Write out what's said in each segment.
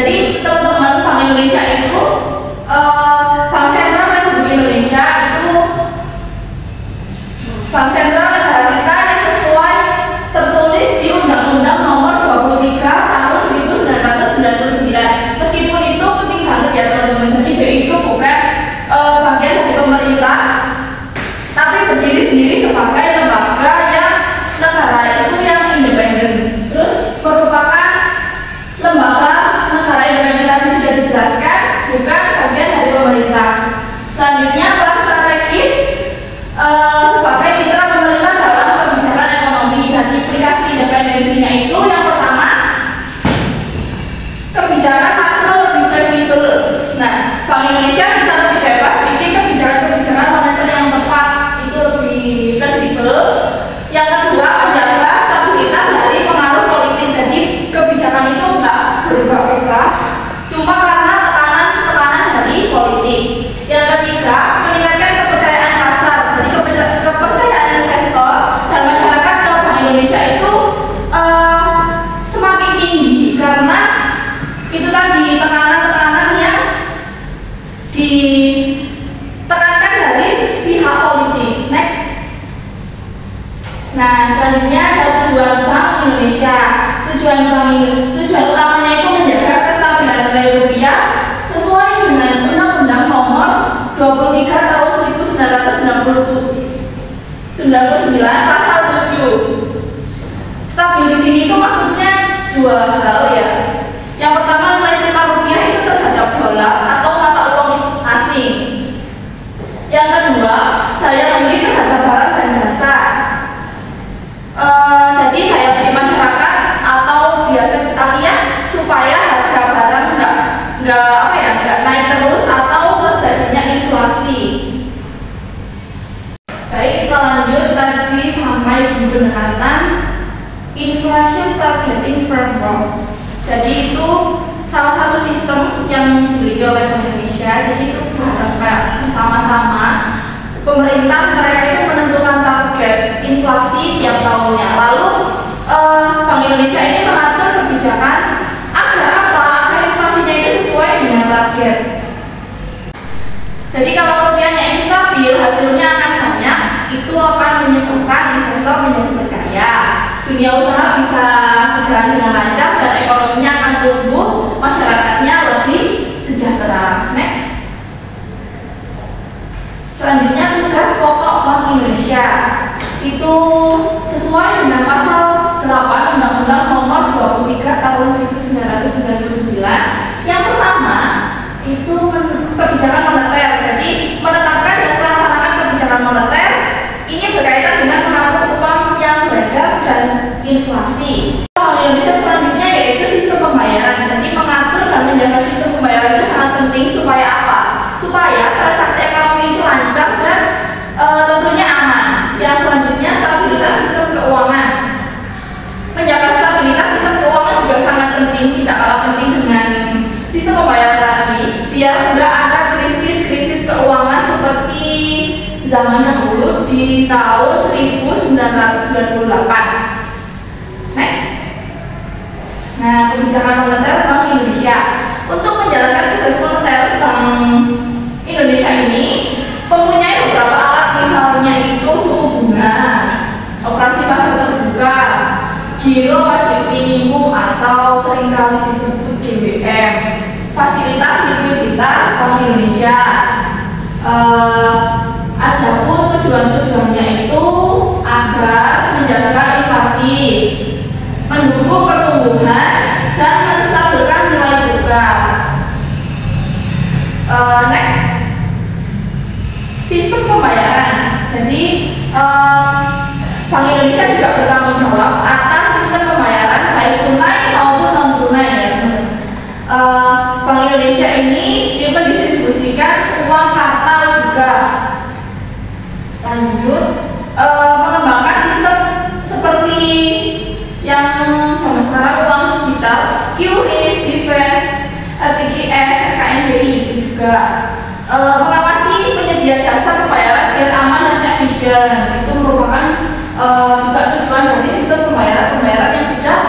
Jadi teman-teman, Bank Indonesia itu Bank Sentral Republik Indonesia itu Bank Sentral negara kita yang sesuai tertulis di Undang-Undang Nomor 23 Tahun 1999. Meskipun itu penting banget ya teman-teman. Jadi BI itu bukan bagian dari pemerintah, tapi berdiri sendiri sebagai lembaga yang negara itu yang independen. Terus merupakan lembaga negara independen tadi sudah dijelaskan, bukan bagian dari pemerintah. Selanjutnya peran strategis sebagai mitra pemerintah dalam kebijakan ekonomi, dan implikasi independensinya itu yang pertama, kebijakan makro lebih fleksibel. Nah, Bank Indonesia bisa lebih bebas bikin kebijakan-kebijakan moneter yang tepat, itu lebih fleksibel. Yang kedua, menjaga stabilitas dari pengaruh politik. Jadi kebijakan itu enggak berubah-ubah cuma karena tekanan dari politik. Yang ketiga, meningkatkan kepercayaan pasar. Jadi kepercayaan investor dan masyarakat ke Bank Indonesia itu semakin tinggi karena itu tadi tekanan-tekanan yang ditekankan dari pihak politik. Next. Nah, selanjutnya ada tujuan Bank Indonesia. Tujuan utamanya itu menjaga kestabilan nilai rupiah sesuai dengan Undang-Undang Nomor 23 Tahun 1999 Pasal 7. Stabil di sini itu maksudnya dua hal ya. Yang pertama, nilai tukar rupiah itu terhadap dolar atau mata uang asing. Yang kedua, daya beli terhadap barang dan jasa. Jadi daya beli masyarakat atau biasa alias supaya harga barang nggak naik terus atau terjadinya inflasi. Baik, kita lanjut tadi sampai di pendekatan inflation targeting framework. Jadi itu salah satu sistem yang dimiliki oleh Bank Indonesia. Jadi itu bersama-sama pemerintah mereka itu menentukan target inflasi tiap tahunnya. Lalu Bank Indonesia ini mengatur kebijakan agar inflasinya itu sesuai dengan target. Jadi kalau rupiahnya ini stabil, hasilnya akan banyak, itu akan menyebabkan investor menjadi percaya. Dunia usaha bisa berjalan dengan lancar dan ekonominya akan tumbuh, masyarakatnya lebih sejahtera. Next. Selanjutnya tugas pokok Bank Indonesia itu sesuai dengan pasal 8 Undang-Undang Nomor 23 Tahun 1999. Yang pertama itu kebijakan moneter. Jadi menetapkan dan melaksanakan kebijakan moneter ini berkaitan dengan mengatur uang yang beredar dan inflasi. Bank Indonesia selanjutnya yaitu sistem pembayaran. Jadi mengatur dan menjaga sistem pembayaran itu sangat penting supaya apa? Supaya transaksi ekonomi itu lancar dan tentunya aman. Yang selanjutnya stabilitas sistem keuangan. Menjaga stabilitas sistem keuangan juga sangat penting, tidak kalah penting dengan sistem pembayaran tadi, biar enggak ada krisis keuangan seperti zaman dahulu di tahun 1998. Next. Nah, kebijakan moneter Bank Indonesia. Untuk menjalankan tugas moneter Bank Indonesia ini mempunyai beberapa alat, misalnya itu suku bunga, operasi pasar terbuka, giro wajib minimum atau seringkali disebut GWM, fasilitas likuiditas Bank Indonesia. Adapun tujuannya itu agar menjaga inflasi, mendukung pertumbuhan dan menstabilkan nilai tukar. Next, sistem pembayaran. Jadi Bank Indonesia juga bertanggung jawab atas sistem pembayaran baik tunai maupun non tunai ya. Bank Indonesia ini dia mendistribusikan uang kartal juga. Lanjut, mengembangkan sistem seperti yang zaman sekarang uang digital, QRIS, BIFAS, RTGS, SKNBI juga. Mengawasi penyedia jasa pembayaran biar aman dan efisien. Itu merupakan juga tujuan dari sistem pembayaran yang sudah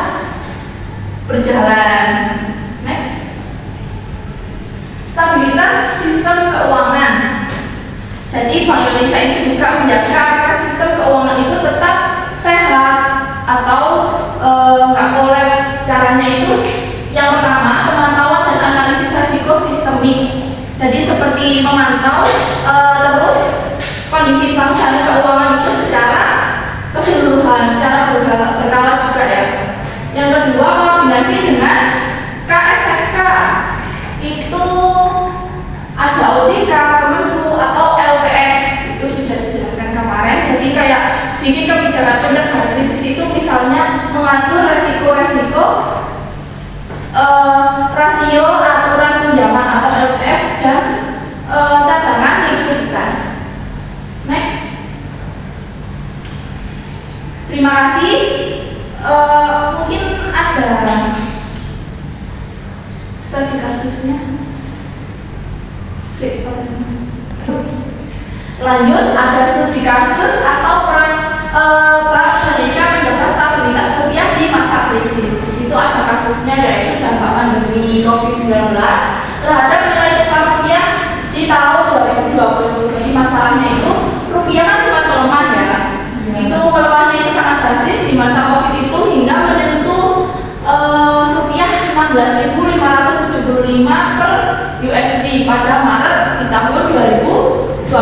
berjalan. Next. sistem keuangan. Jadi Bank Indonesia ini juga menjaga agar sistem keuangan itu tetap sehat atau nggak kolaps. Caranya itu yang pertama, pemantauan dan analisis risiko sistemik. Jadi seperti memantau terus kondisi bank dan keuangan itu secara keseluruhan, secara berkala juga ya. Yang kedua, koordinasi dengan KSSK. Itu ada OJK, Kemenku atau LPS, itu sudah dijelaskan kemarin. Jadi kayak bikin kebijakan pencegahan krisis itu misalnya mengatur resiko-resiko rasio aturan pinjaman atau LTF dan cadangan likuiditas. Next. Terima kasih. Mungkin ada studi kasusnya. Lanjut, ada studi kasus atau peran Bank Indonesia menjaga stabilitas rupiah di masa krisis. Di situ ada kasusnya, yaitu dampak pandemi COVID-19 terhadap nilai tukar rupiah di tahun 2020. Jadi masalahnya itu rupiah kan sempat melemah ya. Itu melemahnya itu sangat drastis di masa COVID itu hingga menyentuh rupiah 16.575 per USD pada Maret di tahun 2020.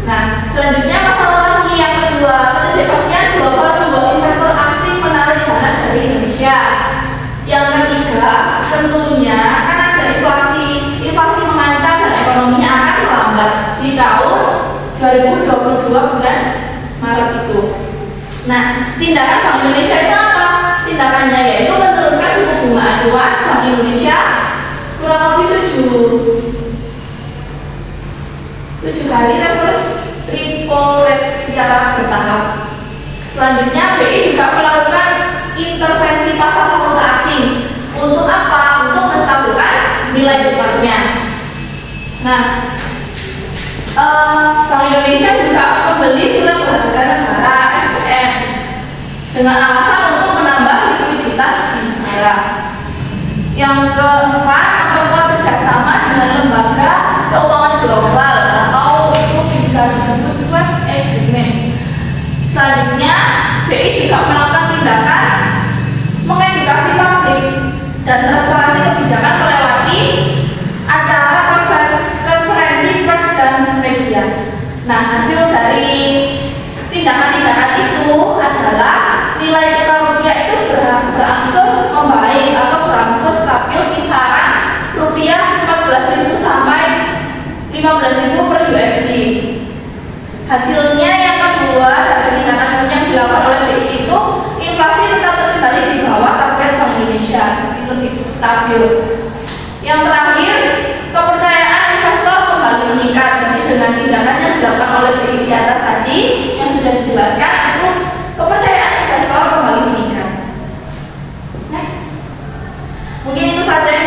Nah, selanjutnya masalah lagi yang kedua, ketidakpastian global membuat investor asing menarik dana dari Indonesia. Yang ketiga, tentunya kan ada inflasi mengancam dan ekonominya akan melambat di tahun 2022 bulan Maret itu. Nah, tindakan Bank Indonesia itu apa? Tindakannya yaitu menurunkan suku bunga acuan Bank Indonesia kurang lebih 7 kali reverse repo rate secara bertahap. Selanjutnya BI juga melakukan intervensi pasar valuta asing. Untuk apa? Untuk menstabilkan nilai tukarnya. Nah, Bank Indonesia juga membeli surat berharga negara (SBN) dengan alasan untuk menambah likuiditas di negara. Yang keempat, memperkuat kerjasama dengan lembaga keuangan global atau itu bisa disebut swap agreement. Selanjutnya, BI juga melakukan tindakan mengedukasi publik dan transparansi kebijakan melewati acara konferensi pers dan media. Nah, hasil dari tindakan-tindakan itu adalah nilai tukar rupiah itu berangsur membaik atau berangsur stabil kisaran rupiah 14.000 sampai 15.000 per USD. Hasilnya yang kedua dari tindakan yang dilakukan oleh BI itu inflasi tetap terkendali di bawah target Bank Indonesia, lebih stabil. Yang terakhir, kepercayaan investor kembali meningkat. Jadi dengan tindakan yang dilakukan oleh BI di atas tadi yang sudah dijelaskan itu kepercayaan investor kembali meningkat. Next. Mungkin itu saja